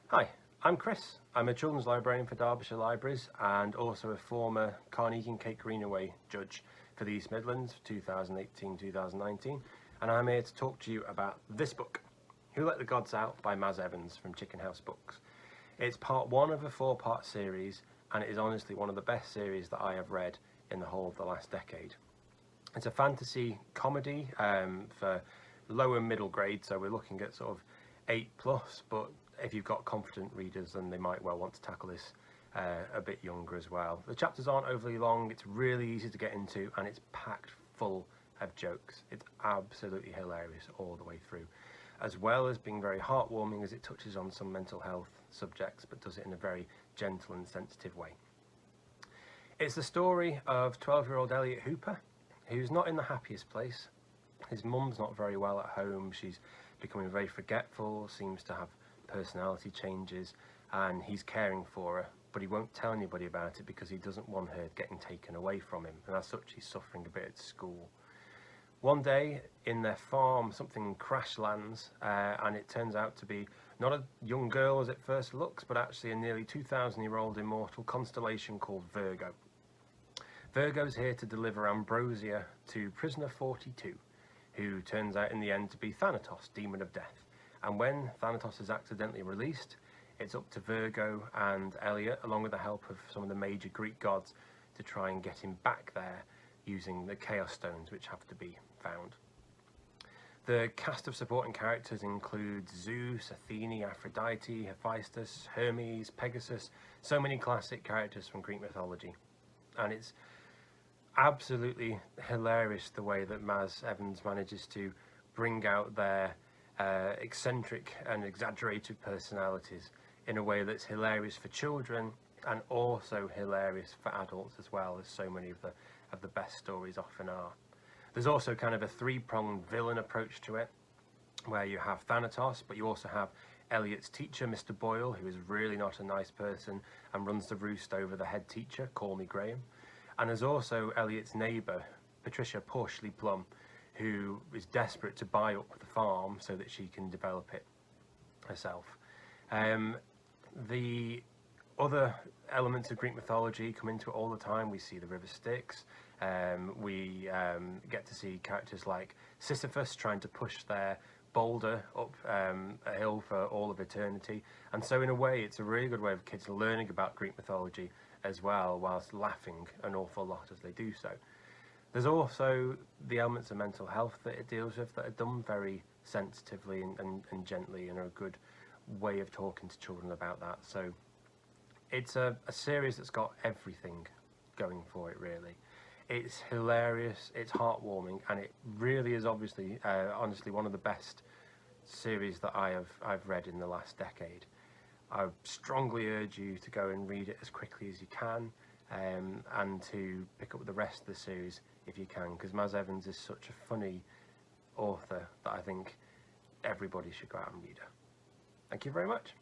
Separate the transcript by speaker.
Speaker 1: Hi, I'm Chris. I'm a children's librarian for Derbyshire Libraries and also a former Carnegie and Kate Greenaway judge for the East Midlands for 2018-2019, and I'm here to talk to you about this book, Who Let the Gods Out by Maz Evans from Chicken House Books. It's part one of a four-part series, and it is honestly one of the best series that I have read in the whole of the last decade. It's a fantasy comedy for lower middle grade, so we're looking at sort of 8+, but if you've got confident readers, then they might well want to tackle this a bit younger as well. The chapters aren't overly long, it's really easy to get into, and it's packed full of jokes. It's absolutely hilarious all the way through, as well as being very heartwarming as it touches on some mental health subjects, but does it in a very gentle and sensitive way. It's the story of 12-year-old Elliot Hooper, who's not in the happiest place. His mum's not very well at home, she's becoming very forgetful, seems to have personality changes, and he's caring for her, but he won't tell anybody about it because he doesn't want her getting taken away from him, and as such he's suffering a bit at school. One day in their farm something crash lands, and it turns out to be not a young girl as it first looks, but actually a nearly 2,000-year-old immortal constellation called Virgo. Virgo's here to deliver ambrosia to prisoner 42, who turns out in the end to be Thanatos, demon of death. And when Thanatos is accidentally released, it's up to Virgo and Elliot, along with the help of some of the major Greek gods, to try and get him back there using the Chaos Stones, which have to be found. The cast of supporting characters includes Zeus, Athene, Aphrodite, Hephaestus, Hermes, Pegasus, so many classic characters from Greek mythology. And it's absolutely hilarious the way that Maz Evans manages to bring out their eccentric and exaggerated personalities in a way that's hilarious for children and also hilarious for adults as well, as so many of the best stories often are. There's also kind of a three-pronged villain approach to it, where you have Thanatos, but you also have Elliot's teacher, Mr. Boyle, who is really not a nice person and runs the roost over the head teacher, Call Me Graham. And there's also Elliot's neighbour, Patricia Porchley Plum, who is desperate to buy up the farm so that she can develop it herself. The other elements of Greek mythology come into it all the time. We see the river Styx. We get to see characters like Sisyphus trying to push their boulder up a hill for all of eternity. And so in a way, it's a really good way of kids learning about Greek mythology as well, whilst laughing an awful lot as they do so. There's also the elements of mental health that it deals with that are done very sensitively and gently, and are a good way of talking to children about that. So it's a series that's got everything going for it, really. It's hilarious, it's heartwarming, and it really is honestly one of the best series that I've read in the last decade. I strongly urge you to go and read it as quickly as you can, and to pick up the rest of the series if you can, because Maz Evans is such a funny author that I think everybody should go out and read her. Thank you very much.